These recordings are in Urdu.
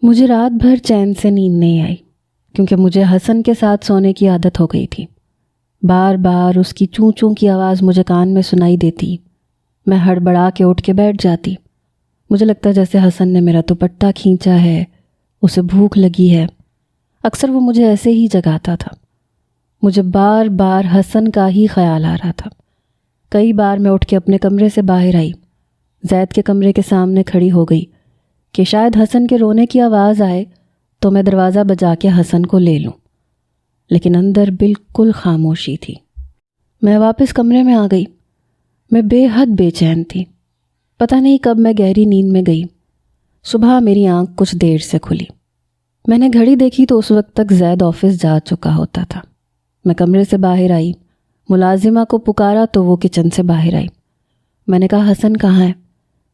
مجھے رات بھر چین سے نیند نہیں آئی کیونکہ مجھے حسن کے ساتھ سونے کی عادت ہو گئی تھی۔ بار بار اس کی چوں چوں کی آواز مجھے کان میں سنائی دیتی۔ میں ہڑبڑا کے اٹھ کے بیٹھ جاتی۔ مجھے لگتا جیسے حسن نے میرا دوپٹہ کھینچا ہے، اسے بھوک لگی ہے۔ اکثر وہ مجھے ایسے ہی جگاتا تھا۔ مجھے بار بار حسن کا ہی خیال آ رہا تھا۔ کئی بار میں اٹھ کے اپنے کمرے سے باہر آئی، زید کے کمرے کے سامنے کھڑی ہو گئی کہ شاید حسن کے رونے کی آواز آئے تو میں دروازہ بجا کے حسن کو لے لوں، لیکن اندر بالکل خاموشی تھی۔ میں واپس کمرے میں آ گئی۔ میں بے حد بے چین تھی۔ پتہ نہیں کب میں گہری نیند میں گئی۔ صبح میری آنکھ کچھ دیر سے کھلی۔ میں نے گھڑی دیکھی تو اس وقت تک زید آفس جا چکا ہوتا تھا۔ میں کمرے سے باہر آئی، ملازمہ کو پکارا تو وہ کچن سے باہر آئی۔ میں نے کہا حسن کہاں ہے،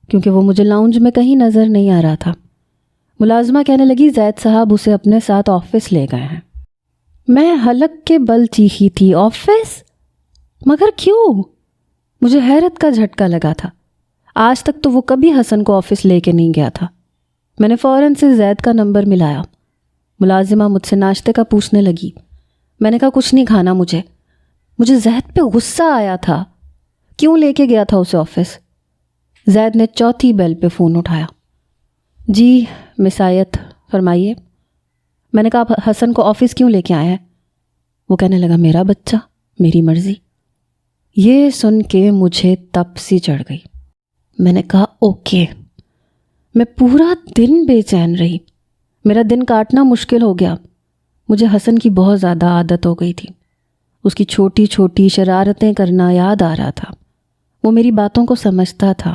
کیونکہ وہ مجھے لاؤنج میں کہیں نظر نہیں آ رہا تھا۔ ملازمہ کہنے لگی زید صاحب اسے اپنے ساتھ آفس لے گئے ہیں۔ میں حلق کے بل چیخی تھی، آفس؟ مگر کیوں؟ مجھے حیرت کا جھٹکا لگا تھا۔ آج تک تو وہ کبھی حسن کو آفس لے کے نہیں گیا تھا۔ میں نے فوراً سے زید کا نمبر ملایا۔ ملازمہ مجھ سے ناشتے کا پوچھنے لگی۔ میں نے کہا کچھ نہیں کھانا مجھے زید پہ غصہ آیا تھا۔ کیوں لے کے گیا تھا اسے آفس؟ زید نے چوتھی بیل پہ فون اٹھایا۔ جی مس آیت، فرمائیے۔ میں نے کہا حسن کو آفس کیوں لے کے آیا ہے؟ وہ کہنے لگا میرا بچہ، میری مرضی۔ یہ سن کے مجھے تپ سی چڑھ گئی۔ میں نے کہا اوکے۔ میں پورا دن بے چین رہی۔ میرا دن کاٹنا مشکل ہو گیا۔ مجھے حسن کی بہت زیادہ عادت ہو گئی تھی۔ اس کی چھوٹی چھوٹی شرارتیں کرنا یاد آ رہا تھا۔ وہ میری باتوں کو سمجھتا تھا،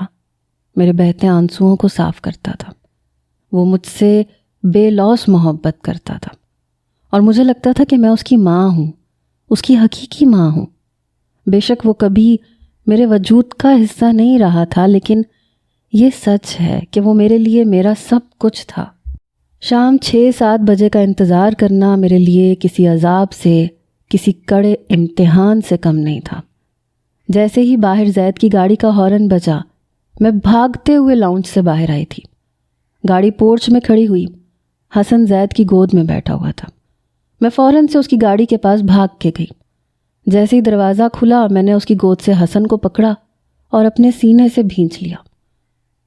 میرے بہتے آنسوؤں کو صاف کرتا تھا۔ وہ مجھ سے بے لوث محبت کرتا تھا، اور مجھے لگتا تھا کہ میں اس کی ماں ہوں، اس کی حقیقی ماں ہوں۔ بے شک وہ کبھی میرے وجود کا حصہ نہیں رہا تھا، لیکن یہ سچ ہے کہ وہ میرے لیے میرا سب کچھ تھا۔ شام 6-7 بجے کا انتظار کرنا میرے لیے کسی عذاب سے، کسی کڑے امتحان سے کم نہیں تھا۔ جیسے ہی باہر زید کی گاڑی کا ہارن بجا، میں بھاگتے ہوئے لاؤنج سے باہر آئی تھی۔ گاڑی پورچ میں کھڑی ہوئی، حسن زید کی گود میں بیٹھا ہوا تھا۔ میں فوراً سے اس کی گاڑی کے پاس بھاگ کے گئی۔ جیسے ہی دروازہ کھلا، میں نے اس کی گود سے حسن کو پکڑا اور اپنے سینے سے بھینچ لیا۔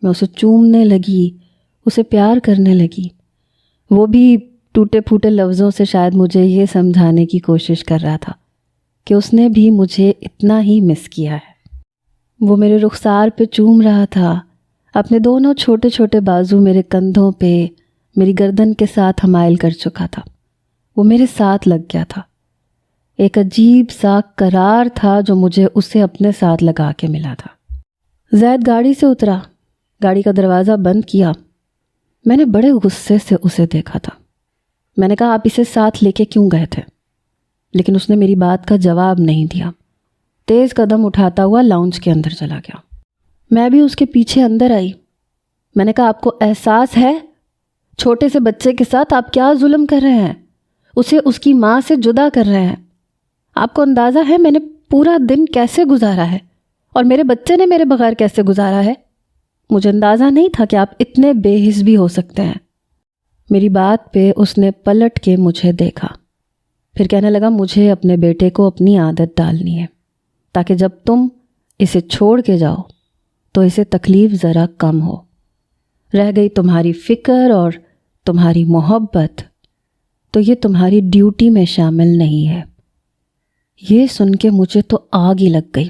میں اسے چومنے لگی، اسے پیار کرنے لگی۔ وہ بھی ٹوٹے پھوٹے لفظوں سے شاید مجھے یہ سمجھانے کی کوشش کر رہا تھا کہ اس نے بھی مجھے اتنا ہی مس کیا ہے۔ وہ میرے رخسار پہ چوم رہا تھا، اپنے دونوں چھوٹے چھوٹے بازو میرے کندھوں پہ، میری گردن کے ساتھ حمائل کر چکا تھا۔ وہ میرے ساتھ لگ گیا تھا۔ ایک عجیب سا قرار تھا جو مجھے اسے اپنے ساتھ لگا کے ملا تھا۔ زید گاڑی سے اترا، گاڑی کا دروازہ بند کیا۔ میں نے بڑے غصے سے اسے دیکھا تھا۔ میں نے کہا آپ اسے ساتھ لے کے کیوں گئے تھے؟ لیکن اس نے میری بات کا جواب نہیں دیا۔ تیز قدم اٹھاتا ہوا لاؤنج کے اندر چلا گیا۔ میں بھی اس کے پیچھے اندر آئی۔ میں نے کہا آپ کو احساس ہے چھوٹے سے بچے کے ساتھ آپ کیا ظلم کر رہے ہیں؟ اسے اس کی ماں سے جدا کر رہے ہیں۔ آپ کو اندازہ ہے میں نے پورا دن کیسے گزارا ہے، اور میرے بچے نے میرے بغیر کیسے گزارا ہے؟ مجھے اندازہ نہیں تھا کہ آپ اتنے بے حس بھی ہو سکتے ہیں۔ میری بات پہ اس نے پلٹ کے مجھے دیکھا، پھر کہنے لگا مجھے اپنے بیٹے کو اپنی عادت ڈالنی ہے تاکہ جب تم اسے چھوڑ کے جاؤ تو اسے تکلیف ذرا کم ہو۔ رہ گئی تمہاری فکر اور تمہاری محبت تو یہ تمہاری ڈیوٹی میں شامل نہیں ہے۔ یہ سن کے مجھے تو آگ ہی لگ گئی۔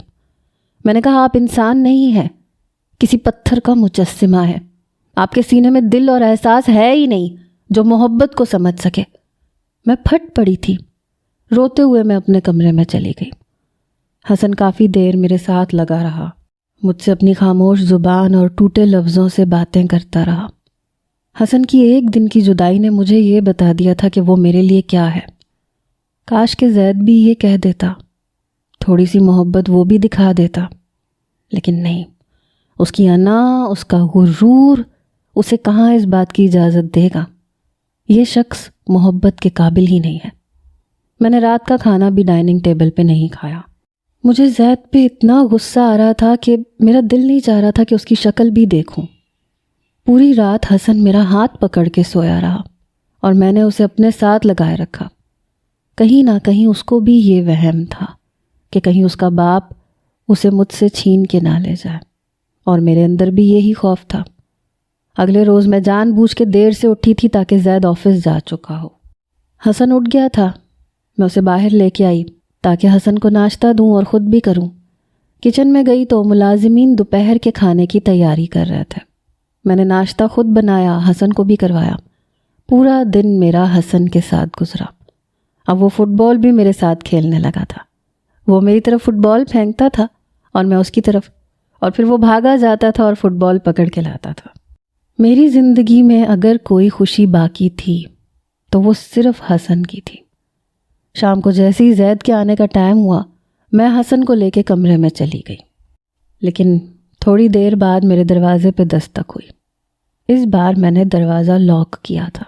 میں نے کہا آپ انسان نہیں ہیں، کسی پتھر کا مجسمہ ہے۔ آپ کے سینے میں دل اور احساس ہے ہی نہیں جو محبت کو سمجھ سکے۔ میں پھٹ پڑی تھی۔ روتے ہوئے میں اپنے کمرے میں چلی گئی۔ حسن کافی دیر میرے ساتھ لگا رہا، مجھ سے اپنی خاموش زبان اور ٹوٹے لفظوں سے باتیں کرتا رہا۔ حسن کی ایک دن کی جدائی نے مجھے یہ بتا دیا تھا کہ وہ میرے لیے کیا ہے۔ کاش کہ زید بھی یہ کہہ دیتا، تھوڑی سی محبت وہ بھی دکھا دیتا، لیکن نہیں۔ اس کی انا، اس کا غرور اسے کہاں اس بات کی اجازت دے گا۔ یہ شخص محبت کے قابل ہی نہیں ہے۔ میں نے رات کا کھانا بھی ڈائننگ ٹیبل پہ نہیں کھایا۔ مجھے زید پہ اتنا غصہ آ رہا تھا کہ میرا دل نہیں چاہ رہا تھا کہ اس کی شکل بھی دیکھوں۔ پوری رات حسن میرا ہاتھ پکڑ کے سویا رہا اور میں نے اسے اپنے ساتھ لگائے رکھا۔ کہیں نہ کہیں اس کو بھی یہ وہم تھا کہ کہیں اس کا باپ اسے مجھ سے چھین کے نہ لے جائے، اور میرے اندر بھی یہی خوف تھا۔ اگلے روز میں جان بوجھ کے دیر سے اٹھی تھی تاکہ زید آفس جا چکا ہو۔ حسن اٹھ گیا تھا، میں اسے باہر لے کے آئی تاکہ حسن کو ناشتہ دوں اور خود بھی کروں۔ کچن میں گئی تو ملازمین دوپہر کے کھانے کی تیاری کر رہے تھے۔ میں نے ناشتہ خود بنایا، حسن کو بھی کروایا۔ پورا دن میرا حسن کے ساتھ گزرا۔ اب وہ فٹ بال بھی میرے ساتھ کھیلنے لگا تھا۔ وہ میری طرف فٹ بال پھینکتا تھا اور میں اس کی طرف، اور پھر وہ بھاگا جاتا تھا اور فٹ بال پکڑ کے لاتا تھا۔ میری زندگی میں اگر کوئی خوشی باقی تھی تو وہ صرف حسن کی تھی۔ شام کو جیسے ہی زید کے آنے کا ٹائم ہوا، میں حسن کو لے کے کمرے میں چلی گئی، لیکن تھوڑی دیر بعد میرے دروازے پہ دستک ہوئی۔ اس بار میں نے دروازہ لاک کیا تھا۔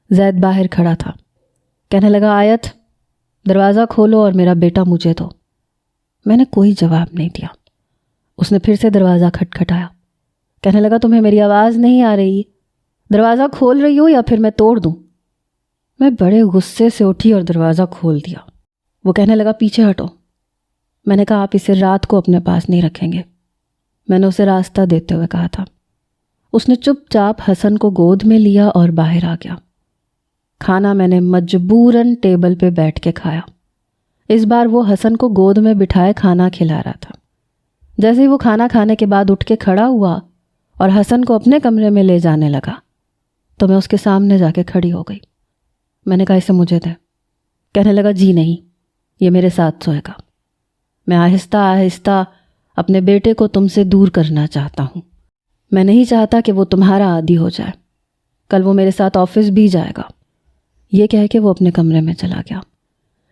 زید باہر کھڑا تھا، کہنے لگا آیت دروازہ کھولو اور میرا بیٹا مجھے دو۔ میں نے کوئی جواب نہیں دیا۔ اس نے پھر سے دروازہ کھٹکھٹایا، کہنے لگا تمہیں میری آواز نہیں آ رہی؟ دروازہ کھول رہی ہو یا پھر میں توڑ دوں؟ میں بڑے غصے سے اٹھی اور دروازہ کھول دیا۔ وہ کہنے لگا پیچھے ہٹو۔ میں نے کہا آپ اسے رات کو اپنے پاس نہیں رکھیں گے، میں نے اسے راستہ دیتے ہوئے کہا تھا۔ اس نے چپ چاپ حسن کو گود میں لیا اور باہر آ گیا۔ کھانا میں نے مجبوراً ٹیبل پہ بیٹھ کے کھایا۔ اس بار وہ حسن کو گود میں بٹھائے کھانا کھلا رہا تھا۔ جیسے ہی وہ کھانا کھانے کے بعد اٹھ کے کھڑا ہوا اور حسن کو اپنے کمرے میں لے جانے لگا تو میں اس کے سامنے جا کے کھڑی ہو گئی۔ میں نے کہا اسے مجھے دے۔ کہنے لگا جی نہیں، یہ میرے ساتھ سوئے گا۔ میں آہستہ آہستہ اپنے بیٹے کو تم سے دور کرنا چاہتا ہوں۔ میں نہیں چاہتا کہ وہ تمہارا عادی ہو جائے، کل وہ میرے ساتھ آفس بھی جائے گا۔ یہ کہہ کے وہ اپنے کمرے میں چلا گیا۔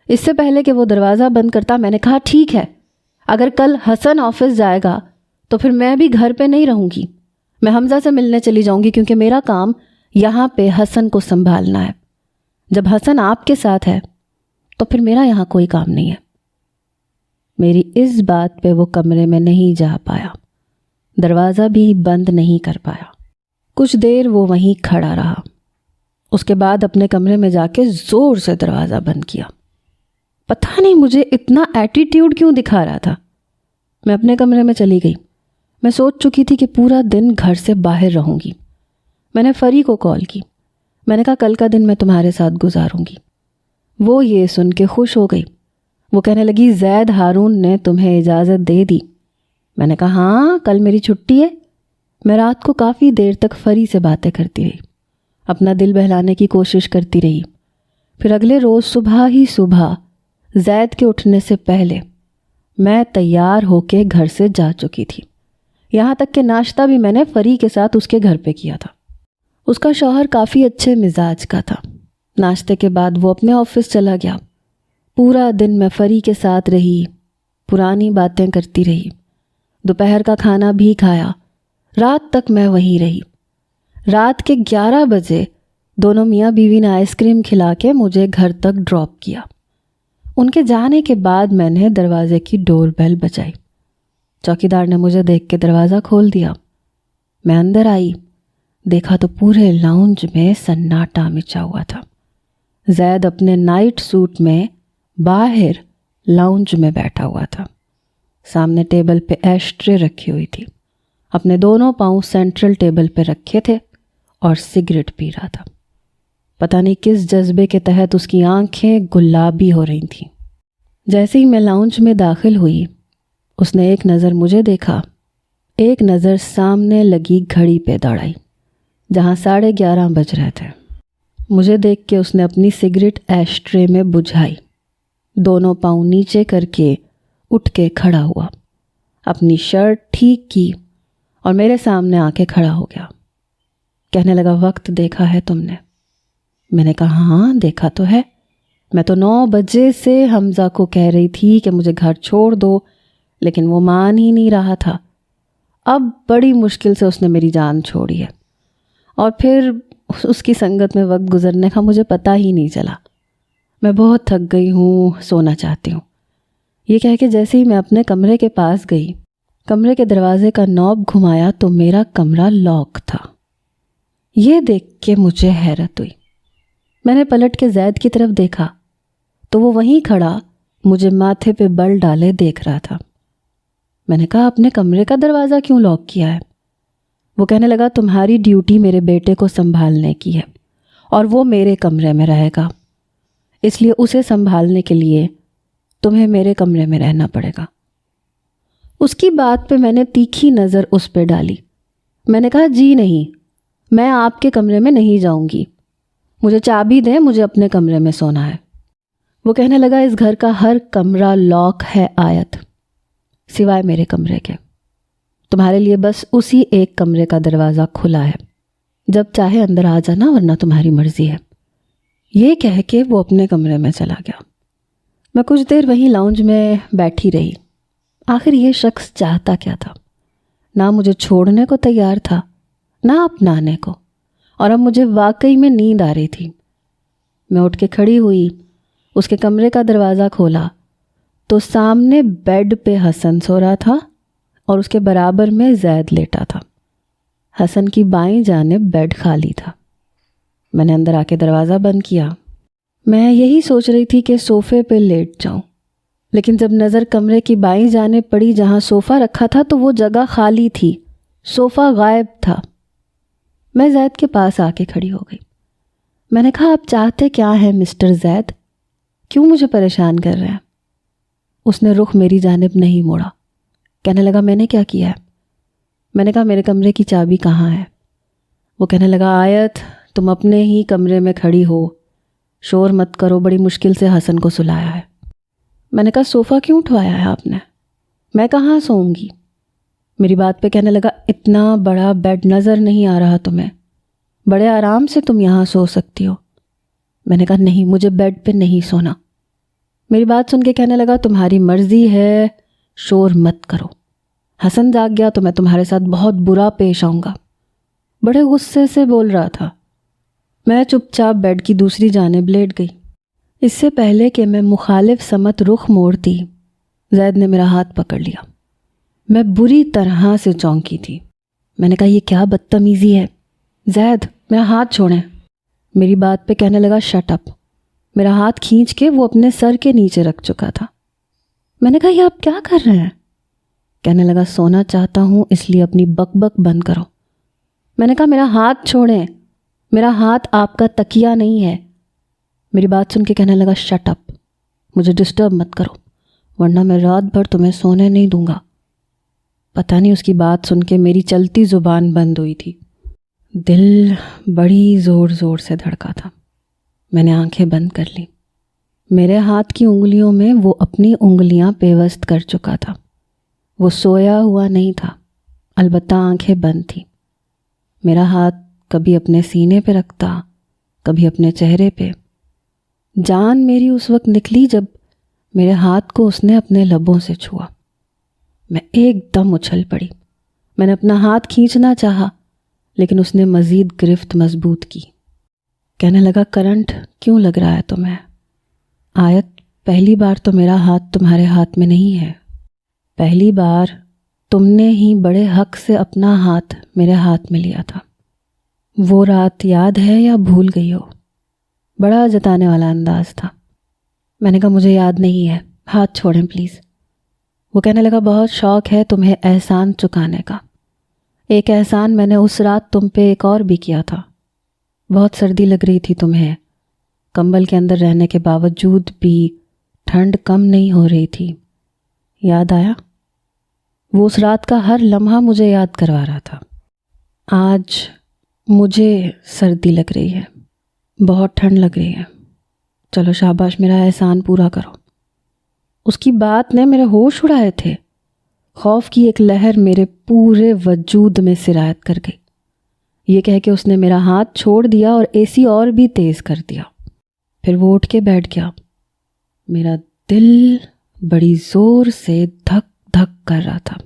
اس سے پہلے کہ وہ دروازہ بند کرتا میں نے کہا ٹھیک ہے، اگر کل حسن آفس جائے گا تو پھر میں بھی گھر پہ نہیں رہوں گی، میں حمزہ سے ملنے چلی جاؤں گی، کیونکہ میرا کام یہاں پہ حسن کو سنبھالنا ہے۔ جب حسن آپ کے ساتھ ہے تو پھر میرا یہاں کوئی کام نہیں ہے۔ میری اس بات پہ وہ کمرے میں نہیں جا پایا، دروازہ بھی بند نہیں کر پایا۔ کچھ دیر وہ وہیں کھڑا رہا، اس کے بعد اپنے کمرے میں جا کے زور سے دروازہ بند کیا۔ پتہ نہیں مجھے اتنا ایٹیٹیوڈ کیوں دکھا رہا تھا۔ میں اپنے کمرے میں چلی گئی۔ میں سوچ چکی تھی کہ پورا دن گھر سے باہر رہوں گی۔ میں نے فری کو کال کی، میں نے کہا کل کا دن میں تمہارے ساتھ گزاروں گی۔ وہ یہ سن کے خوش ہو گئی۔ وہ کہنے لگی زید ہارون نے تمہیں اجازت دے دی؟ میں نے کہا ہاں، کل میری چھٹی ہے۔ میں رات کو کافی دیر تک فری سے باتیں کرتی رہی، اپنا دل بہلانے کی کوشش کرتی رہی۔ پھر اگلے روز صبح ہی صبح زید کے اٹھنے سے پہلے میں تیار ہو کے گھر سے جا چکی تھی، یہاں تک کہ ناشتہ بھی میں نے فری کے ساتھ اس کے گھر پہ کیا تھا۔ اس کا شوہر کافی اچھے مزاج کا تھا۔ ناشتے کے بعد وہ اپنے آفس چلا گیا۔ پورا دن میں فری کے ساتھ رہی، پرانی باتیں کرتی رہی، دوپہر کا کھانا بھی کھایا، رات تک میں وہیں رہی۔ رات کے 11 بجے دونوں میاں بیوی نے آئس کریم کھلا کے مجھے گھر تک ڈراپ کیا۔ ان کے جانے کے بعد میں نے دروازے کی ڈور بیل بجائی۔ چوکیدار نے مجھے دیکھ کے دروازہ کھول دیا۔ میں اندر آئی، دیکھا تو پورے لاؤنج میں سناٹا مچا ہوا تھا۔ زید اپنے نائٹ سوٹ میں باہر لاؤنج میں بیٹھا ہوا تھا۔ سامنے ٹیبل پہ ایش ٹرے رکھی ہوئی تھی، اپنے دونوں پاؤں سینٹرل ٹیبل پہ رکھے تھے اور سگریٹ پی رہا تھا۔ پتہ نہیں کس جذبے کے تحت اس کی آنکھیں گلابی ہو رہی تھیں۔ جیسے ہی میں لاؤنج میں داخل ہوئی، اس نے ایک نظر مجھے دیکھا، ایک نظر سامنے لگی گھڑی پہ دوڑائی جہاں 11:30 بج رہے تھے۔ مجھے دیکھ کے اس نے اپنی سگریٹ ایش ٹرے میں بجھائی، دونوں پاؤں نیچے کر کے اٹھ کے کھڑا ہوا، اپنی شرٹ ٹھیک کی اور میرے سامنے آ کے کھڑا ہو گیا۔ کہنے لگا وقت دیکھا ہے تم نے؟ میں نے کہا ہاں دیکھا تو ہے، میں تو 9 بجے سے حمزہ کو کہہ رہی تھی کہ مجھے گھر چھوڑ دو، لیکن وہ مان ہی نہیں رہا تھا۔ اب بڑی مشکل سے اس نے میری جان چھوڑی ہے، اور پھر اس کی سنگت میں وقت گزرنے کا مجھے پتہ ہی نہیں چلا۔ میں بہت تھک گئی ہوں، سونا چاہتی ہوں۔ یہ کہہ کے جیسے ہی میں اپنے کمرے کے پاس گئی، کمرے کے دروازے کا نوب گھمایا تو میرا کمرہ لاک تھا۔ یہ دیکھ کے مجھے حیرت ہوئی۔ میں نے پلٹ کے زید کی طرف دیکھا تو وہ وہیں کھڑا مجھے ماتھے پہ بل ڈالے دیکھ رہا تھا۔ میں نے کہا اپنے کمرے کا دروازہ کیوں لاک کیا ہے؟ وہ کہنے لگا تمہاری ڈیوٹی میرے بیٹے کو سنبھالنے کی ہے اور وہ میرے کمرے میں رہے گا، اس لیے اسے سنبھالنے کے لیے تمہیں میرے کمرے میں رہنا پڑے گا۔ اس کی بات پہ میں نے تیکھی نظر اس پہ ڈالی۔ میں نے کہا جی نہیں، میں آپ کے کمرے میں نہیں جاؤں گی، مجھے چابی دیں، مجھے اپنے کمرے میں سونا ہے۔ وہ کہنے لگا اس گھر کا ہر کمرہ لاک ہے آیت، سوائے میرے کمرے کے، تمہارے لیے بس اسی ایک کمرے کا دروازہ کھلا ہے، جب چاہے اندر آ جانا ورنہ تمہاری مرضی ہے۔ یہ کہہ کے وہ اپنے کمرے میں چلا گیا۔ میں کچھ دیر وہیں لاؤنج میں بیٹھی رہی۔ آخر یہ شخص چاہتا کیا تھا؟ نہ مجھے چھوڑنے کو تیار تھا نہ اپنانے کو، اور اب مجھے واقعی میں نیند آ رہی تھی۔ میں اٹھ کے کھڑی ہوئی، اس کے کمرے کا دروازہ کھولا تو سامنے بیڈ پہ حسن سو رہا تھا اور اس کے برابر میں زید لیٹا تھا۔ حسن کی بائیں جانب بیڈ خالی تھا۔ میں نے اندر آ کے دروازہ بند کیا۔ میں یہی سوچ رہی تھی کہ صوفے پہ لیٹ جاؤں، لیکن جب نظر کمرے کی بائیں جانب پڑی جہاں صوفہ رکھا تھا تو وہ جگہ خالی تھی، صوفہ غائب تھا۔ میں زید کے پاس آ کے کھڑی ہو گئی۔ میں نے کہا آپ چاہتے کیا ہیں مسٹر زید؟ کیوں مجھے پریشان کر رہے ہیں؟ اس نے رخ میری جانب نہیں موڑا۔ کہنے لگا میں نے کیا کیا ہے؟ میں نے کہا میرے کمرے کی چابی کہاں ہے؟ وہ کہنے لگا آیت تم اپنے ہی کمرے میں کھڑی ہو، شور مت کرو، بڑی مشکل سے حسن کو سلایا ہے۔ میں نے کہا صوفہ کیوں اٹھوایا ہے آپ نے؟ میں کہاں سوؤں گی؟ میری بات پہ کہنے لگا اتنا بڑا بیڈ نظر نہیں آ رہا تمہیں؟ بڑے آرام سے تم یہاں سو سکتی ہو۔ میں نے کہا نہیں، مجھے بیڈ پہ نہیں سونا۔ میری بات سن کے کہنے لگا تمہاری مرضی ہے، شور مت کرو، حسن جاگ گیا تو میں تمہارے ساتھ بہت برا پیش آؤں گا۔ بڑے غصے سے بول رہا تھا۔ میں چپ چاپ بیڈ کی دوسری جانب لیٹ گئی۔ اس سے پہلے کہ میں مخالف سمت رخ موڑتی، زید نے میرا ہاتھ پکڑ لیا۔ میں بری طرح سے چونکی تھی۔ میں نے کہا یہ کیا بدتمیزی ہے؟ زید میرا ہاتھ چھوڑیں۔ میری بات پہ کہنے لگا شٹ اپ۔ میرا ہاتھ کھینچ کے وہ اپنے سر کے نیچے رکھ چکا تھا۔ میں نے کہا یہ آپ کیا کر رہے ہیں؟ کہنے لگا سونا چاہتا ہوں اس لیے اپنی بک بک بند کرو۔ میں نے کہا میرا ہاتھ چھوڑیں، میرا ہاتھ آپ کا تکیہ نہیں ہے۔ میری بات سن کے کہنے لگا شٹ اپ، مجھے ڈسٹرب مت کرو ورنہ میں رات بھر تمہیں سونے نہیں دوں گا۔ پتہ نہیں اس کی بات سن کے میری چلتی زبان بند ہوئی تھی۔ دل بڑی زور زور سے دھڑکا تھا۔ میں نے آنکھیں بند کر لی۔ میرے ہاتھ کی انگلیوں میں وہ اپنی انگلیاں پیوست کر چکا تھا۔ وہ سویا ہوا نہیں تھا، البتہ آنکھیں بند تھیں۔ میرا ہاتھ کبھی اپنے سینے پہ رکھتا، کبھی اپنے چہرے پہ۔ جان میری اس وقت نکلی جب میرے ہاتھ کو اس نے اپنے لبوں سے چھوا۔ میں ایک دم اچھل پڑی۔ میں نے اپنا ہاتھ کھینچنا چاہا لیکن اس نے مزید گرفت مضبوط کی۔ کہنے لگا کرنٹ کیوں لگ رہا ہے تمہیں؟ آیت پہلی بار تو میرا ہاتھ تمہارے ہاتھ میں نہیں ہے، پہلی بار تم نے ہی بڑے حق سے اپنا ہاتھ میرے ہاتھ میں لیا تھا۔ وہ رات یاد ہے یا بھول گئی ہو؟ بڑا جتانے والا انداز تھا۔ میں نے کہا مجھے یاد نہیں ہے، ہاتھ چھوڑیں پلیز۔ وہ کہنے لگا بہت شوق ہے تمہیں احسان چکانے کا۔ ایک احسان میں نے اس رات تم پہ ایک اور بھی کیا تھا۔ بہت سردی لگ رہی تھی تمہیں، کمبل کے اندر رہنے کے باوجود بھی ٹھنڈ کم نہیں ہو رہی تھی، یاد آیا؟ وہ اس رات کا ہر لمحہ مجھے یاد کروا رہا تھا۔ آج مجھے سردی لگ رہی ہے، بہت ٹھنڈ لگ رہی ہے، چلو شاباش میرا احسان پورا کرو۔ اس کی بات نے میرے ہوش اڑائے تھے۔ خوف کی ایک لہر میرے پورے وجود میں سرایت کر گئی۔ یہ کہہ کے اس نے میرا ہاتھ چھوڑ دیا اور اے سی اور بھی تیز کر دیا۔ پھر وہ اٹھ کے بیٹھ گیا۔ میرا دل بڑی زور سے دھک دھک کر رہا تھا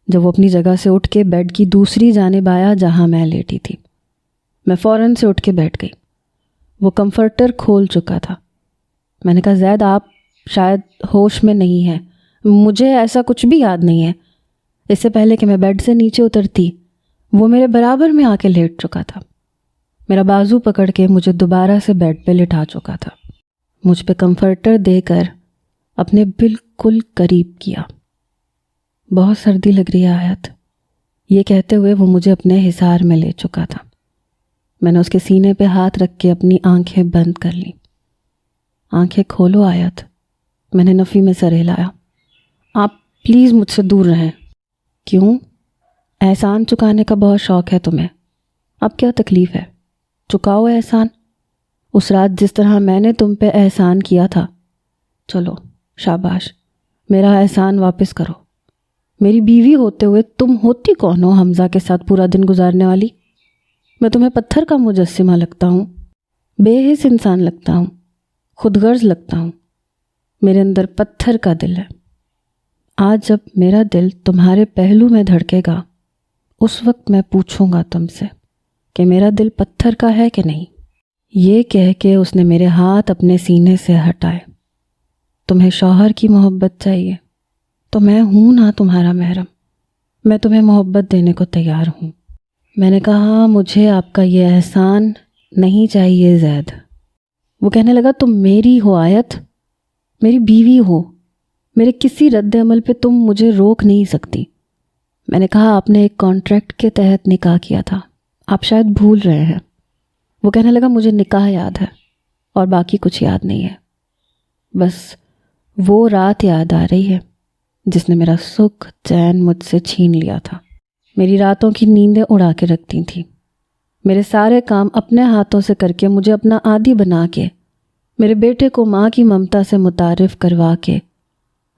جب وہ اپنی جگہ سے اٹھ کے بیڈ کی دوسری جانب آیا جہاں میں لیٹی تھی۔ میں فوراً سے اٹھ کے بیٹھ گئی۔ وہ کمفرٹر کھول چکا تھا۔ میں نے کہا زید آپ شاید ہوش میں نہیں ہیں، مجھے ایسا کچھ بھی یاد نہیں ہے۔ اس سے پہلے کہ میں بیڈ سے نیچے اترتی وہ میرے برابر میں آ کے لیٹ چکا تھا۔ میرا بازو پکڑ کے مجھے دوبارہ سے بیڈ پہ لٹا چکا تھا، مجھ پہ کمفرٹر دے کر اپنے بالکل قریب کیا۔ بہت سردی لگ رہی ہے آیت، یہ کہتے ہوئے وہ مجھے اپنے حصار میں لے چکا تھا۔ میں نے اس کے سینے پہ ہاتھ رکھ کے اپنی آنکھیں بند کر لیں۔ آنکھیں کھولو آیت، میں نے نفی میں سر ہلایا۔ آپ پلیز مجھ سے دور رہیں۔ کیوں؟ احسان چکانے کا بہت شوق ہے تمہیں، اب کیا تکلیف ہے؟ چکاؤ احسان، اس رات جس طرح میں نے تم پہ احسان کیا تھا، چلو شاباش، میرا احسان واپس کرو۔ میری بیوی ہوتے ہوئے تم ہوتی کون ہو حمزہ کے ساتھ پورا دن گزارنے والی؟ میں تمہیں پتھر کا مجسمہ لگتا ہوں، بے حس انسان لگتا ہوں، خود غرض لگتا ہوں، میرے اندر پتھر کا دل ہے۔ آج جب میرا دل تمہارے پہلو میں دھڑکے گا، اس وقت میں پوچھوں گا تم سے کہ میرا دل پتھر کا ہے کہ نہیں۔ یہ کہہ کے اس نے میرے ہاتھ اپنے سینے سے ہٹائے۔ تمہیں شوہر کی محبت چاہیے تو میں ہوں نا تمہارا محرم، میں تمہیں محبت دینے کو تیار ہوں۔ میں نے کہا مجھے آپ کا یہ احسان نہیں چاہیے زید۔ وہ کہنے لگا تم میری ہو آیت، میری بیوی ہو، میرے کسی رد عمل پہ تم مجھے روک نہیں سکتی۔ میں نے کہا آپ نے ایک کانٹریکٹ کے تحت نکاح کیا تھا، آپ شاید بھول رہے ہیں۔ وہ کہنے لگا مجھے نکاح یاد ہے اور باقی کچھ یاد نہیں ہے، بس وہ رات یاد آ رہی ہے جس نے میرا سکھ چین مجھ سے چھین لیا تھا، میری راتوں کی نیندیں اڑا کے رکھتی تھی، میرے سارے کام اپنے ہاتھوں سے کر کے مجھے اپنا عادی بنا کے، میرے بیٹے کو ماں کی ممتا سے متعارف کروا کے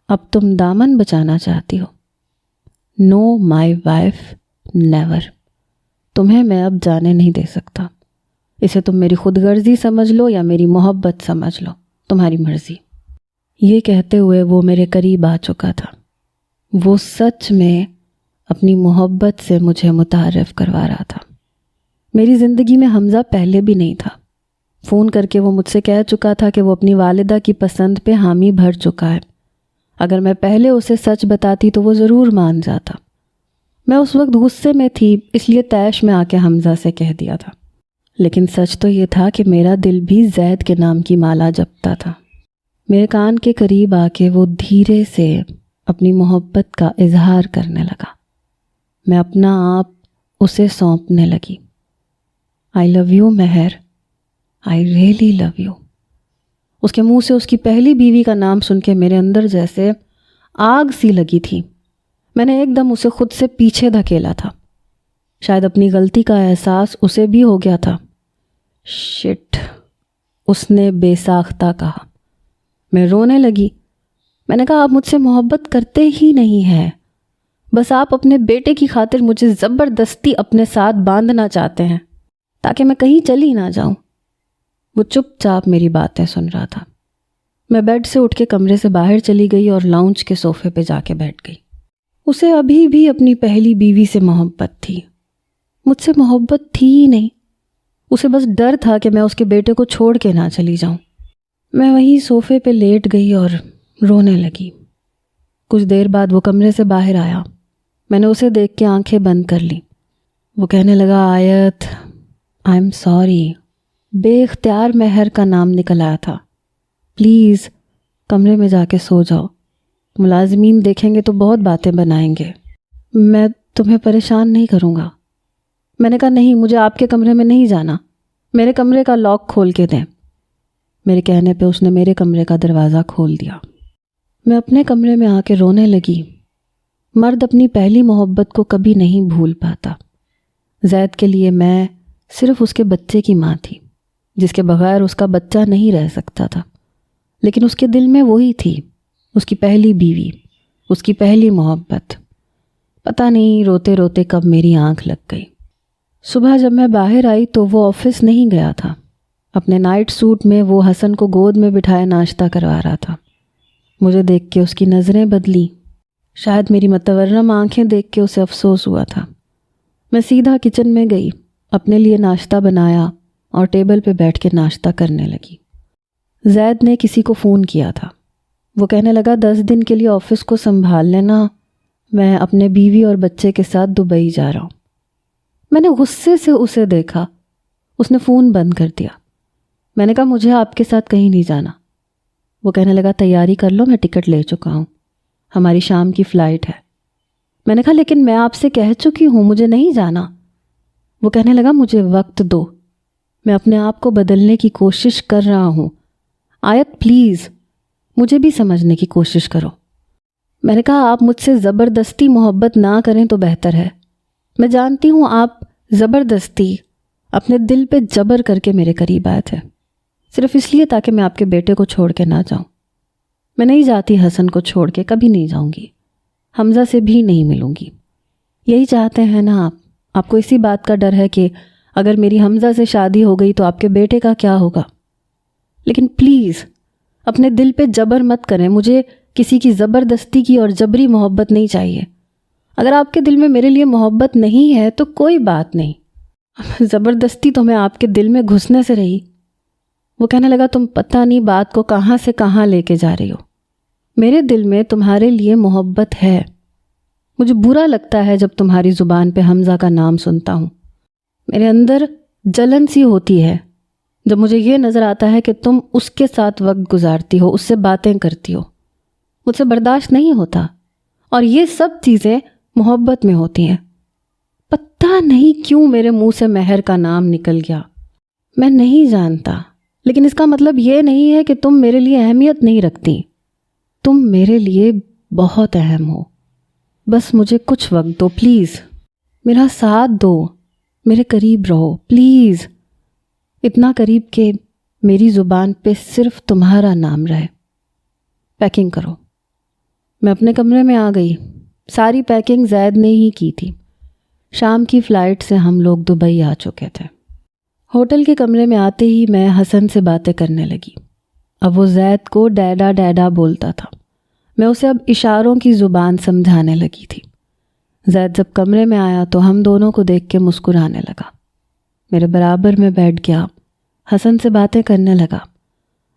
اب تم دامن بچانا چاہتی ہو۔ نو مائی وائف نیور، تمہیں میں اب جانے نہیں دے سکتا، اسے تم میری خود غرضی سمجھ لو یا میری محبت سمجھ لو، تمہاری مرضی۔ یہ کہتے ہوئے وہ میرے قریب آ چکا تھا، وہ سچ میں اپنی محبت سے مجھے متعارف کروا رہا تھا۔ میری زندگی میں حمزہ پہلے بھی نہیں تھا، فون کر کے وہ مجھ سے کہہ چکا تھا کہ وہ اپنی والدہ کی پسند پہ حامی بھر چکا ہے، اگر میں پہلے اسے سچ بتاتی تو وہ ضرور مان جاتا۔ میں اس وقت غصے میں تھی، اس لیے طیش میں آ کے حمزہ سے کہہ دیا تھا، لیکن سچ تو یہ تھا کہ میرا دل بھی زید کے نام کی مالا جپتا تھا۔ میرے کان کے قریب آ کے وہ دھیرے سے اپنی محبت کا اظہار کرنے لگا، میں اپنا آپ اسے سونپنے لگی۔ آئی لو یو مہر، آئی ریئلی لو یو۔ اس کے منہ سے اس کی پہلی بیوی کا نام سن کے میرے اندر جیسے آگ سی لگی تھی، میں نے ایک دم اسے خود سے پیچھے دھکیلا تھا۔ شاید اپنی غلطی کا احساس اسے بھی ہو گیا تھا۔ شٹ، اس نے بے ساختہ کہا۔ میں رونے لگی۔ میں نے کہا آپ مجھ سے محبت کرتے ہی نہیں ہیں، بس آپ اپنے بیٹے کی خاطر مجھے زبردستی اپنے ساتھ باندھنا چاہتے ہیں تاکہ میں کہیں چلی نہ جاؤں۔ وہ چپ چاپ میری باتیں سن رہا تھا۔ میں بیڈ سے اٹھ کے کمرے سے باہر چلی گئی اور لاؤنج کے صوفے پہ جا کے بیٹھ گئی۔ اسے ابھی بھی اپنی پہلی بیوی سے محبت تھی، مجھ سے محبت تھی ہی نہیں۔ اسے بس ڈر تھا کہ میں اس کے بیٹے کو چھوڑ کے نہ چلی جاؤں۔ میں وہیں صوفے پہ لیٹ گئی اور رونے لگی۔ کچھ دیر بعد وہ کمرے سے باہر آیا۔ میں نے اسے دیکھ کے آنکھیں بند کر لیں۔ وہ کہنے لگا آیت آئی ایم سوری، بے اختیار مہر کا نام نکل آیا تھا، پلیز کمرے میں جا کے سو جاؤ، ملازمین دیکھیں گے تو بہت باتیں بنائیں گے، میں تمہیں پریشان نہیں کروں گا۔ میں نے کہا نہیں، مجھے آپ کے کمرے میں نہیں جانا، میرے کمرے کا لاک کھول کے دیں۔ میرے کہنے پہ اس نے میرے کمرے کا دروازہ کھول دیا۔ میں اپنے کمرے میں آ کے رونے لگی۔ مرد اپنی پہلی محبت کو کبھی نہیں بھول پاتا۔ زید کے لیے میں صرف اس کے بچے کی ماں تھی، جس کے بغیر اس کا بچہ نہیں رہ سکتا تھا، لیکن اس کے دل میں وہی تھی، اس کی پہلی بیوی، اس کی پہلی محبت۔ پتہ نہیں روتے روتے کب میری آنکھ لگ گئی۔ صبح جب میں باہر آئی تو وہ آفس نہیں گیا تھا، اپنے نائٹ سوٹ میں وہ حسن کو گود میں بٹھائے ناشتہ کروا رہا تھا۔ مجھے دیکھ کے اس کی نظریں بدلی، شاید میری متورم آنکھیں دیکھ کے اسے افسوس ہوا تھا۔ میں سیدھا کچن میں گئی، اپنے لیے ناشتہ بنایا اور ٹیبل پہ بیٹھ کے ناشتہ کرنے لگی۔ زید نے کسی کو فون کیا تھا، وہ کہنے لگا 10 دن کے لیے آفس کو سنبھال لینا، میں اپنے بیوی اور بچے کے ساتھ دبئی جا رہا ہوں۔ میں نے غصے سے اسے دیکھا، اس نے فون بند کر دیا۔ میں نے کہا مجھے آپ کے ساتھ کہیں نہیں جانا۔ وہ کہنے لگا تیاری کر لو، میں ٹکٹ لے چکا ہوں، ہماری شام کی فلائٹ ہے۔ میں نے کہا لیکن میں آپ سے کہہ چکی ہوں مجھے نہیں جانا۔ وہ کہنے لگا مجھے وقت دو، میں اپنے آپ کو بدلنے کی کوشش کر رہا ہوں۔ آیت پلیز مجھے بھی سمجھنے کی کوشش کرو۔ میں نے کہا آپ مجھ سے زبردستی محبت نہ کریں تو بہتر ہے۔ میں جانتی ہوں آپ زبردستی اپنے دل پہ جبر کر کے میرے قریب آئے تھے، صرف اس لیے تاکہ میں آپ کے بیٹے کو چھوڑ کے نہ جاؤں۔ میں نہیں جاتی حسن کو چھوڑ کے، کبھی نہیں جاؤں گی، حمزہ سے بھی نہیں ملوں گی۔ یہی چاہتے ہیں نا آپ کو اسی بات کا ڈر ہے کہ اگر میری حمزہ سے شادی ہو گئی تو آپ کے بیٹے کا کیا ہوگا۔ لیکن پلیز اپنے دل پہ جبر مت کریں، مجھے کسی کی زبردستی کی اور جبری محبت نہیں چاہیے۔ اگر آپ کے دل میں میرے لیے محبت نہیں ہے تو کوئی بات نہیں، زبردستی تو میں آپ کے دل میں گھسنے سے رہی۔ وہ کہنے لگا تم پتہ نہیں بات کو کہاں سے کہاں لے کے جا رہی ہو، میرے دل میں تمہارے لیے محبت ہے۔ مجھے برا لگتا ہے جب تمہاری زبان پہ حمزہ کا نام سنتا ہوں، میرے اندر جلن سی ہوتی ہے جب مجھے یہ نظر آتا ہے کہ تم اس کے ساتھ وقت گزارتی ہو، اس سے باتیں کرتی ہو، مجھ سے برداشت نہیں ہوتا۔ اور یہ سب چیزیں محبت میں ہوتی ہیں۔ پتہ نہیں کیوں میرے منہ سے مہر کا نام نکل گیا، میں نہیں جانتا، لیکن اس کا مطلب یہ نہیں ہے کہ تم میرے لیے اہمیت نہیں رکھتی، تم میرے لیے بہت اہم ہو۔ بس مجھے کچھ وقت دو پلیز، میرا ساتھ دو، میرے قریب رہو پلیز، اتنا قریب کہ میری زبان پہ صرف تمہارا نام رہے۔ پیکنگ کرو۔ میں اپنے کمرے میں آ گئی، ساری پیکنگ زید نے ہی کی تھی۔ شام کی فلائٹ سے ہم لوگ دبئی آ چکے تھے۔ ہوٹل کے کمرے میں آتے ہی میں حسن سے باتیں کرنے لگی۔ اب وہ زید کو ڈیڈا ڈیڈا بولتا تھا، میں اسے اب اشاروں کی زبان سمجھانے لگی تھی۔ زید جب کمرے میں آیا تو ہم دونوں کو دیکھ کے مسکرانے لگا، میرے برابر میں بیٹھ گیا، حسن سے باتیں کرنے لگا۔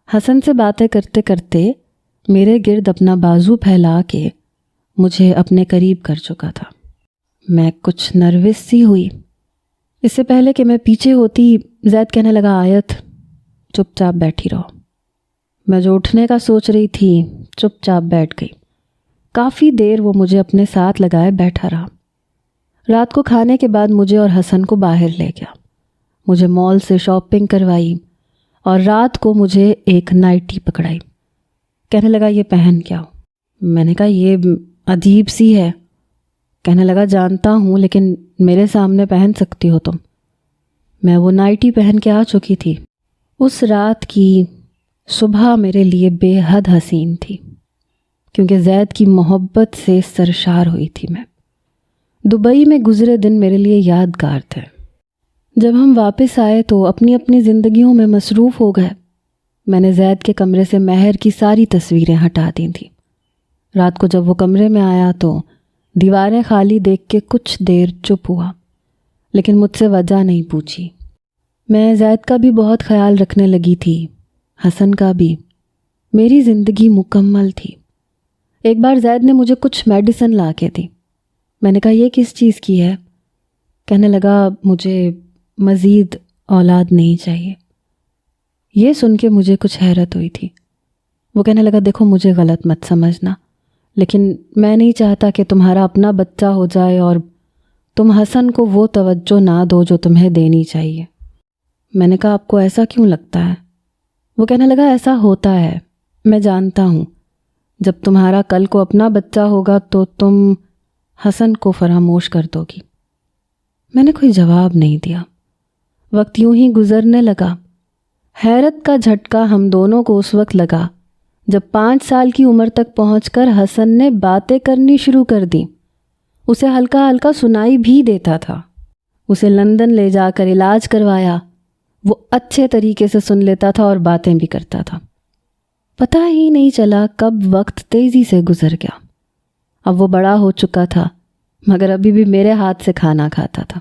حسن سے باتیں کرتے کرتے میرے گرد اپنا بازو پھیلا کے مجھے اپنے قریب کر چکا تھا۔ میں کچھ نروس سی ہوئی۔ اس سے پہلے کہ میں پیچھے ہوتی زید کہنے لگا آیت چپ چاپ بیٹھی رہو۔ میں جو اٹھنے کا سوچ رہی تھی چپ چاپ بیٹھ گئی۔ کافی دیر وہ مجھے اپنے ساتھ لگائے بیٹھا رہا۔ رات کو کھانے کے بعد مجھے اور حسن کو باہر لے گیا، مجھے مال سے شاپنگ کروائی اور رات کو مجھے ایک نائٹی پکڑائی۔ کہنے لگا یہ پہن کے آؤ۔ میں نے کہا یہ عجیب سی ہے۔ کہنے لگا جانتا ہوں لیکن میرے سامنے پہن سکتی ہو تم۔ میں وہ نائٹی پہن کے آ چکی تھی۔ اس رات کی صبح میرے لیے بے حد حسین تھی کیونکہ زید کی محبت سے سرشار ہوئی تھی میں۔ دبئی میں گزرے دن میرے لیے یادگار تھے۔ جب ہم واپس آئے تو اپنی اپنی زندگیوں میں مصروف ہو گئے۔ میں نے زید کے کمرے سے مہر کی ساری تصویریں ہٹا دی تھیں۔ رات کو جب وہ کمرے میں آیا تو دیواریں خالی دیکھ کے کچھ دیر چپ ہوا، لیکن مجھ سے وجہ نہیں پوچھی۔ میں زید کا بھی بہت خیال رکھنے لگی تھی، حسن کا بھی۔ میری زندگی مکمل تھی۔ ایک بار زید نے مجھے کچھ میڈیسن لا کے دی۔ میں نے کہا یہ کس چیز کی ہے؟ کہنے لگا مجھے مزید اولاد نہیں چاہیے۔ یہ سن کے مجھے کچھ حیرت ہوئی تھی۔ وہ کہنے لگا دیکھو مجھے غلط مت سمجھنا، لیکن میں نہیں چاہتا کہ تمہارا اپنا بچہ ہو جائے اور تم حسن کو وہ توجہ نہ دو جو تمہیں دینی چاہیے۔ میں نے کہا آپ کو ایسا کیوں لگتا ہے؟ وہ کہنے لگا ایسا ہوتا ہے، میں جانتا ہوں، جب تمہارا کل کو اپنا بچہ ہوگا تو تم حسن کو فراموش کر دو گی۔ میں نے کوئی جواب نہیں دیا۔ وقت یوں ہی گزرنے لگا۔ حیرت کا جھٹکا ہم دونوں کو اس وقت لگا جب 5 سال کی عمر تک پہنچ کر حسن نے باتیں کرنی شروع کر دیں۔ اسے ہلکا ہلکا سنائی بھی دیتا تھا۔ اسے لندن لے جا کر علاج کروایا، وہ اچھے طریقے سے سن لیتا تھا اور باتیں بھی کرتا تھا۔ پتہ ہی نہیں چلا کب وقت تیزی سے گزر گیا۔ اب وہ بڑا ہو چکا تھا مگر ابھی بھی میرے ہاتھ سے کھانا کھاتا تھا۔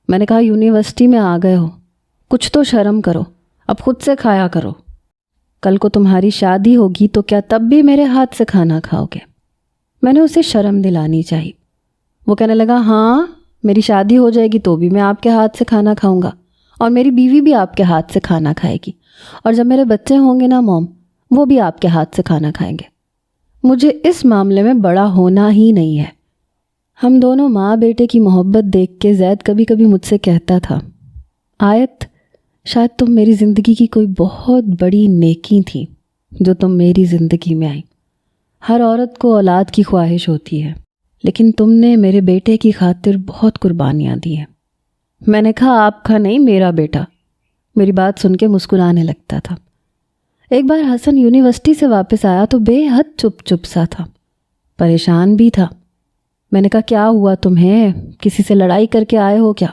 میں نے کہا یونیورسٹی میں آ گئے ہو، کچھ تو شرم کرو، اب خود سے کھایا کرو۔ کل کو تمہاری شادی ہوگی تو کیا تب بھی میرے ہاتھ سے کھانا کھاؤ گے؟ میں نے اسے شرم دلانی چاہی۔ وہ کہنے لگا ہاں میری شادی ہو جائے گی تو بھی میں آپ کے ہاتھ سے کھانا کھاؤں گا، اور میری بیوی بھی آپ کے ہاتھ سے کھانا کھائے گی، اور جب میرے بچے ہوں گے نا موم، وہ بھی آپ کے ہاتھ سے کھانا کھائیں گے۔ مجھے اس معاملے میں بڑا ہونا ہی نہیں ہے۔ ہم دونوں ماں بیٹے کی محبت دیکھ کے زید کبھی کبھی مجھ سے کہتا تھا، آیت، شاید تم میری زندگی کی کوئی بہت بڑی نیکی تھی جو تم میری زندگی میں آئی۔ ہر عورت کو اولاد کی خواہش ہوتی ہے، لیکن تم نے میرے بیٹے کی خاطر بہت قربانیاں دی ہیں۔ میں نے کہا، آپ کا نہیں، میرا بیٹا۔ میری بات سن کے مسکرانے لگتا تھا۔ ایک بار حسن یونیورسٹی سے واپس آیا تو بے حد چپ سا تھا، پریشان بھی تھا۔ میں نے کہا، کیا ہوا تمہیں؟ کسی سے لڑائی کر کے آئے ہو کیا؟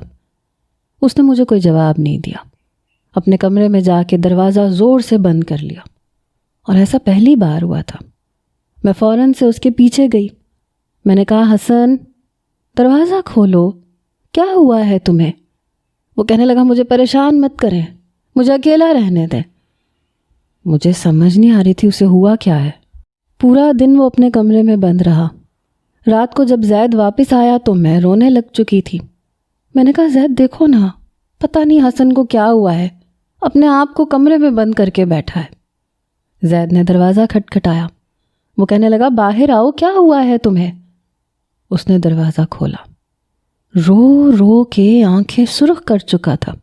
اس نے مجھے کوئی جواب نہیں دیا، اپنے کمرے میں جا کے دروازہ زور سے بند کر لیا، اور ایسا پہلی بار ہوا تھا۔ میں فوراً سے اس کے پیچھے گئی۔ میں نے کہا، حسن، دروازہ کھولو، کیا ہوا ہے تمہیں؟ وہ کہنے لگا، مجھے پریشان مت کریں، مجھے اکیلا رہنے دیں۔ مجھے سمجھ نہیں آ رہی تھی اسے ہوا کیا ہے۔ پورا دن وہ اپنے کمرے میں بند رہا۔ رات کو جب زید واپس آیا تو میں رونے لگ چکی تھی۔ میں نے کہا، زید دیکھو نا، پتہ نہیں حسن کو کیا ہوا ہے، اپنے آپ کو کمرے میں بند کر کے بیٹھا ہے۔ زید نے دروازہ کھٹکھٹایا۔ وہ کہنے لگا، باہر آؤ، کیا ہوا ہے تمہیں؟ اس نے دروازہ کھولا، رو رو کے آنکھیں سرخ کر چکا تھا۔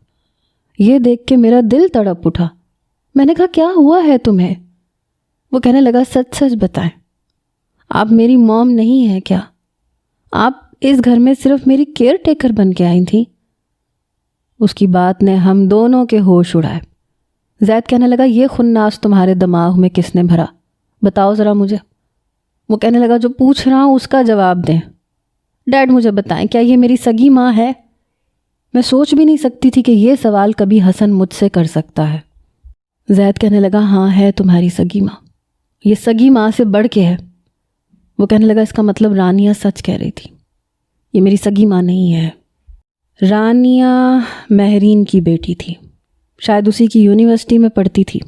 یہ دیکھ کے میرا دل تڑپ اٹھا۔ میں نے کہا، کیا ہوا ہے تمہیں؟ وہ کہنے لگا، سچ سچ بتائیں، آپ میری موم نہیں ہیں کیا؟ آپ اس گھر میں صرف میری کیئر ٹیکر بن کے آئی تھیں؟ اس کی بات نے ہم دونوں کے ہوش اڑائے۔ زید کہنے لگا، یہ خناس تمہارے دماغ میں کس نے بھرا؟ بتاؤ ذرا مجھے۔ وہ کہنے لگا، جو پوچھ رہا ہوں اس کا جواب دیں۔ ڈیڈ مجھے بتائیں، کیا یہ میری سگی ماں ہے؟ میں سوچ بھی نہیں سکتی تھی کہ یہ سوال کبھی حسن مجھ سے کر سکتا ہے۔ زید کہنے لگا، ہاں ہے تمہاری سگی ماں، یہ سگی ماں سے بڑھ کے ہے۔ وہ کہنے لگا، اس کا مطلب رانیہ سچ کہہ رہی تھی، یہ میری سگی ماں نہیں ہے۔ رانیہ مہرین کی بیٹی تھی، شاید اسی کی یونیورسٹی میں پڑھتی تھی۔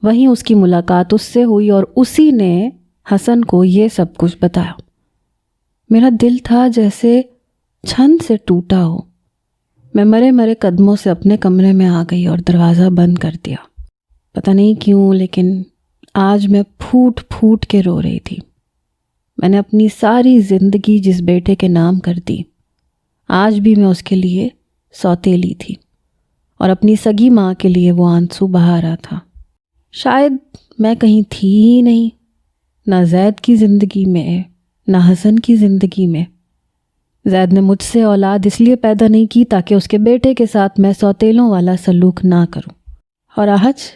وہیں اس کی ملاقات اس سے ہوئی اور اسی نے حسن کو یہ سب کچھ بتایا۔ میرا دل تھا جیسے چھن سے ٹوٹا ہو۔ میں مرے مرے قدموں سے اپنے کمرے میں آ گئی اور دروازہ بند کر دیا۔ پتہ نہیں کیوں، لیکن آج میں پھوٹ پھوٹ کے رو رہی تھی۔ میں نے اپنی ساری زندگی جس بیٹے کے نام کر دی، آج بھی میں اس کے لیے سوتیلی تھی، اور اپنی سگی ماں کے لیے وہ آنسو بہا رہا تھا۔ شاید میں کہیں تھی ہی نہیں، نہ زید کی زندگی میں نہ حسن کی زندگی میں۔ زید نے مجھ سے اولاد اس لیے پیدا نہیں کی تاکہ اس کے بیٹے کے ساتھ میں سوتیلوں والا سلوک نہ کروں، اور آج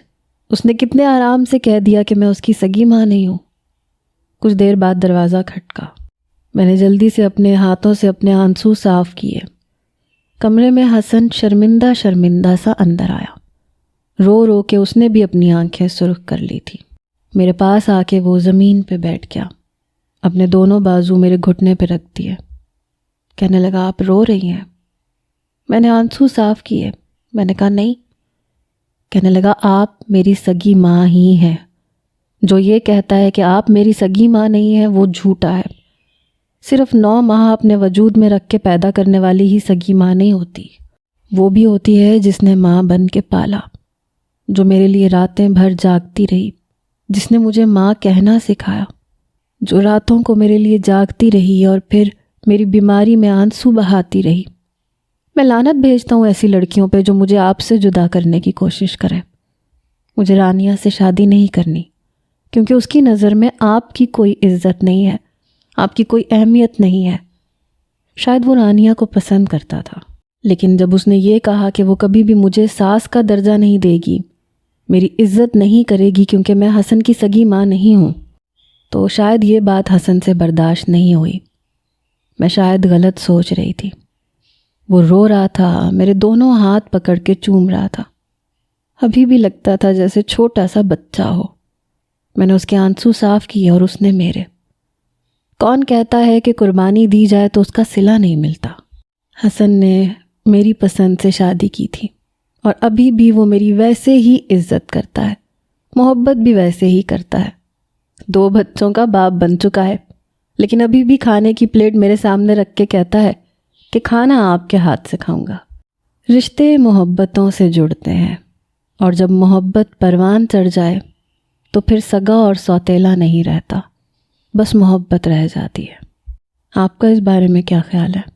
اس نے کتنے آرام سے کہہ دیا کہ میں اس کی سگی ماں نہیں ہوں۔ کچھ دیر بعد دروازہ کھٹکا۔ میں نے جلدی سے اپنے ہاتھوں سے اپنے آنسو صاف کیے۔ کمرے میں حسن شرمندہ شرمندہ سا اندر آیا۔ رو رو کے اس نے بھی اپنی آنکھیں سرخ کر لی تھی۔ میرے پاس آ کے وہ زمین پہ بیٹھ گیا، اپنے دونوں بازو میرے گھٹنے پہ رکھ دیے۔ کہنے لگا، آپ رو رہی ہیں؟ میں نے آنسو صاف کیے۔ میں نے کہا، نہیں۔ کہنے لگا، آپ میری سگی ماں ہی ہیں۔ جو یہ کہتا ہے کہ آپ میری سگی ماں نہیں ہیں وہ جھوٹا ہے۔ صرف 9 ماہ اپنے وجود میں رکھ کے پیدا کرنے والی ہی سگی ماں نہیں ہوتی، وہ بھی ہوتی ہے جس نے ماں بن کے پالا، جو میرے لیے راتیں بھر جاگتی رہی، جس نے مجھے ماں کہنا سکھایا، جو راتوں کو میرے لیے جاگتی رہی اور پھر میری بیماری میں آنسو بہاتی رہی۔ میں لعنت بھیجتا ہوں ایسی لڑکیوں پہ جو مجھے آپ سے جدا کرنے کی کوشش کریں۔ مجھے رانیہ سے شادی نہیں کرنی، کیونکہ اس کی نظر میں آپ کی کوئی عزت نہیں ہے، آپ کی کوئی اہمیت نہیں ہے۔ شاید وہ رانیہ کو پسند کرتا تھا، لیکن جب اس نے یہ کہا کہ وہ کبھی بھی مجھے ساس کا درجہ نہیں دے گی، میری عزت نہیں کرے گی کیونکہ میں حسن کی سگی ماں نہیں ہوں، تو شاید یہ بات حسن سے برداشت نہیں ہوئی۔ میں شاید غلط سوچ رہی تھی۔ وہ رو رہا تھا، میرے دونوں ہاتھ پکڑ کے چوم رہا تھا، ابھی بھی لگتا تھا جیسے چھوٹا سا بچہ ہو۔ میں نے اس کے آنسو صاف کیے اور اس نے میرے۔ کون کہتا ہے کہ قربانی دی جائے تو اس کا صلہ نہیں ملتا؟ حسن نے میری پسند سے شادی کی تھی، اور ابھی بھی وہ میری ویسے ہی عزت کرتا ہے، محبت بھی ویسے ہی کرتا ہے۔ 2 بچوں کا باپ بن چکا ہے، لیکن ابھی بھی کھانے کی پلیٹ میرے سامنے رکھ کے کہتا ہے کہ کھانا آپ کے ہاتھ سے کھاؤں گا۔ رشتے محبتوں سے جڑتے ہیں، اور جب محبت پروان چڑھ جائے تو پھر سگا اور سوتیلا نہیں رہتا، بس محبت رہ جاتی ہے۔ آپ کا اس بارے میں کیا خیال ہے؟